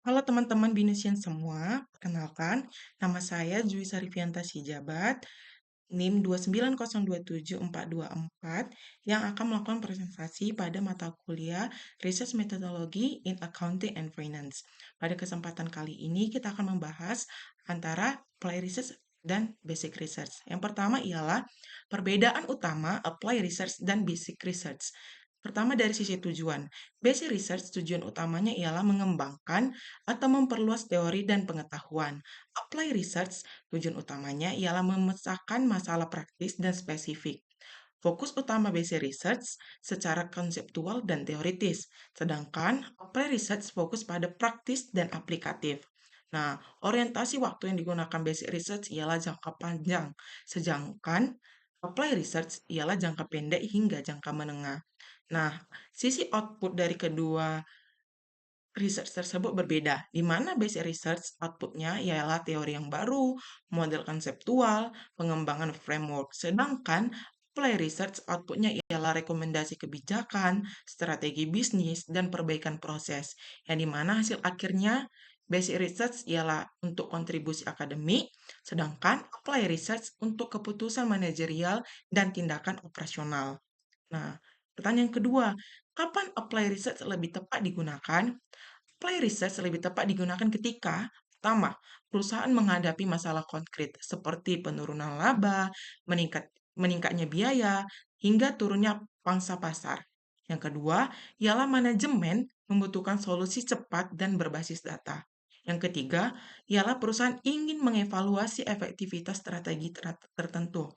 Halo teman-teman Binesian semua, perkenalkan, nama saya Jui Sarifianta Sijabat, NIM 2902744, yang akan melakukan presentasi pada mata kuliah Research Methodology in Accounting and Finance. Pada kesempatan kali ini kita akan membahas antara Apply Research dan Basic Research. Yang pertama ialah perbedaan utama Apply Research dan Basic Research. Pertama dari sisi tujuan. Basic research tujuan utamanya ialah mengembangkan atau memperluas teori dan pengetahuan. Apply research tujuan utamanya ialah memecahkan masalah praktis dan spesifik. Fokus utama basic research secara konseptual dan teoritis, sedangkan apply research fokus pada praktis dan aplikatif. Nah, orientasi waktu yang digunakan basic research ialah jangka panjang, sedangkan apply research ialah jangka pendek hingga jangka menengah. Nah, sisi output dari kedua research tersebut berbeda, di mana basic research outputnya ialah teori yang baru, model konseptual, pengembangan framework. Sedangkan apply research outputnya ialah rekomendasi kebijakan, strategi bisnis, dan perbaikan proses. Yang di mana hasil akhirnya basic research ialah untuk kontribusi akademik, sedangkan apply research untuk keputusan manajerial dan tindakan operasional. Nah, pertanyaan kedua, kapan apply research lebih tepat digunakan? Apply research lebih tepat digunakan ketika pertama, perusahaan menghadapi masalah konkret seperti penurunan laba, meningkatnya biaya, hingga turunnya pangsa pasar. Yang kedua, ialah manajemen membutuhkan solusi cepat dan berbasis data. Yang ketiga, ialah perusahaan ingin mengevaluasi efektivitas strategi tertentu.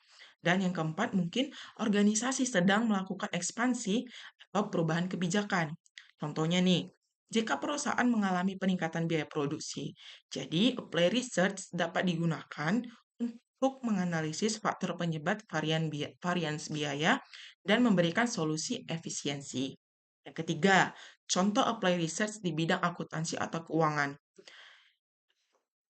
Dan yang keempat, mungkin organisasi sedang melakukan ekspansi atau perubahan kebijakan. Contohnya nih, jika perusahaan mengalami peningkatan biaya produksi, jadi apply research dapat digunakan untuk menganalisis faktor penyebab varians biaya dan memberikan solusi efisiensi. Yang ketiga, contoh apply research di bidang akuntansi atau keuangan.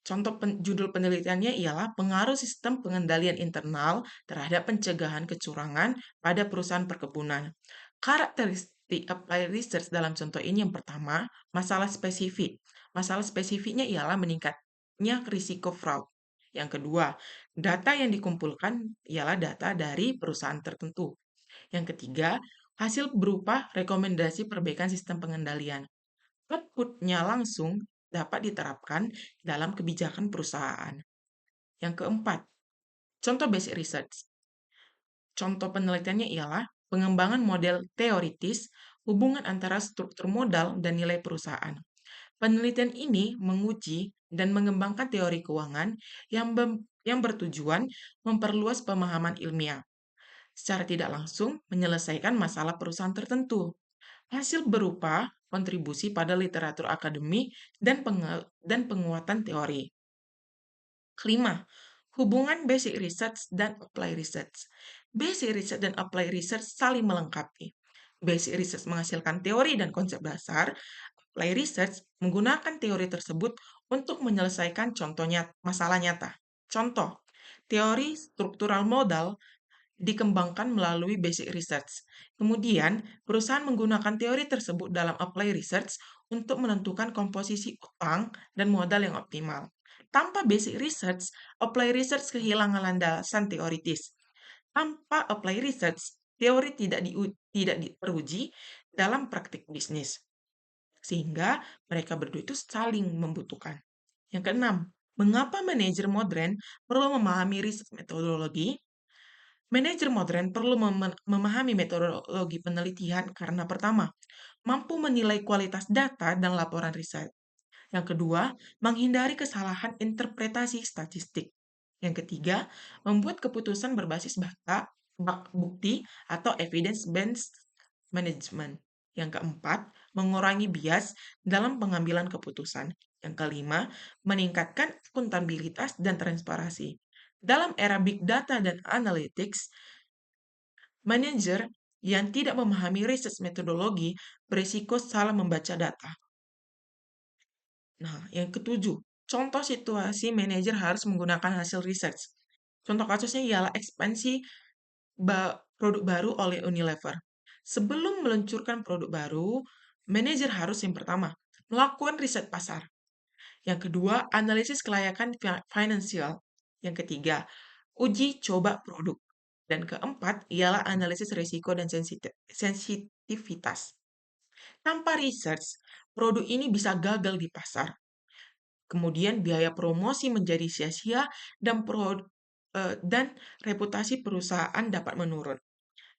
Contoh judul penelitiannya ialah pengaruh sistem pengendalian internal terhadap pencegahan kecurangan pada perusahaan perkebunan. Karakteristik apply research dalam contoh ini yang pertama, masalah spesifik. Masalah spesifiknya ialah meningkatnya risiko fraud. Yang kedua, data yang dikumpulkan ialah data dari perusahaan tertentu. Yang ketiga, hasil berupa rekomendasi perbaikan sistem pengendalian. Output-nya langsung dapat diterapkan dalam kebijakan perusahaan. Yang keempat, contoh basic research. Contoh penelitiannya ialah pengembangan model teoritis hubungan antara struktur modal dan nilai perusahaan. Penelitian ini menguji dan mengembangkan teori keuangan yang bertujuan memperluas pemahaman ilmiah, secara tidak langsung menyelesaikan masalah perusahaan tertentu. Hasil berupa kontribusi pada literatur akademik dan penguatan teori. Kelima, hubungan basic research dan apply research. Basic research dan apply research saling melengkapi. Basic research menghasilkan teori dan konsep dasar, apply research menggunakan teori tersebut untuk menyelesaikan contohnya masalah nyata. Contoh, teori struktural modal dikembangkan melalui basic research. Kemudian, perusahaan menggunakan teori tersebut dalam apply research untuk menentukan komposisi utang dan modal yang optimal. Tanpa basic research, apply research kehilangan landasan teoritis. Tanpa apply research, teori tidak teruji dalam praktik bisnis. Sehingga mereka berdua itu saling membutuhkan. Yang keenam, mengapa manajer modern perlu memahami riset metodologi? Manajer modern perlu memahami metodologi penelitian karena pertama, mampu menilai kualitas data dan laporan riset. Yang kedua, menghindari kesalahan interpretasi statistik. Yang ketiga, membuat keputusan berbasis bukti atau evidence-based management. Yang keempat, mengurangi bias dalam pengambilan keputusan. Yang kelima, meningkatkan akuntabilitas dan transparansi. Dalam era big data dan analytics, manajer yang tidak memahami research metodologi berisiko salah membaca data. Nah, yang ketujuh, contoh situasi manajer harus menggunakan hasil research. Contoh kasusnya ialah ekspansi produk baru oleh Unilever. Sebelum meluncurkan produk baru, manajer harus yang pertama melakukan riset pasar. Yang kedua, analisis kelayakan finansial. Yang ketiga, uji coba produk. Dan keempat, ialah analisis risiko dan sensitivitas. Tanpa research, produk ini bisa gagal di pasar. Kemudian biaya promosi menjadi sia-sia dan reputasi perusahaan dapat menurun.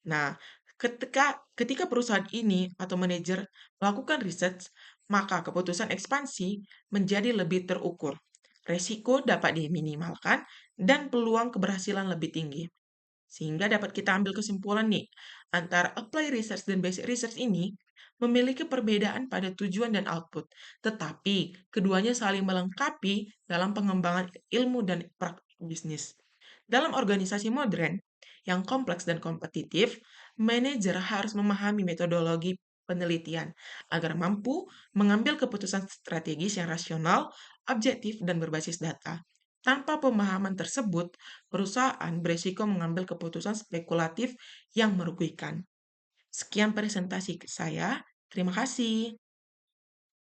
Nah, ketika perusahaan ini atau manajer melakukan research, maka keputusan ekspansi menjadi lebih terukur. Resiko dapat diminimalkan dan peluang keberhasilan lebih tinggi. Sehingga dapat kita ambil kesimpulan nih, antara apply research dan basic research ini memiliki perbedaan pada tujuan dan output, tetapi keduanya saling melengkapi dalam pengembangan ilmu dan praktik bisnis. Dalam organisasi modern yang kompleks dan kompetitif, manajer harus memahami metodologi penelitian agar mampu mengambil keputusan strategis yang rasional, objektif, dan berbasis data. Tanpa pemahaman tersebut, perusahaan berisiko mengambil keputusan spekulatif yang merugikan. Sekian presentasi saya. Terima kasih.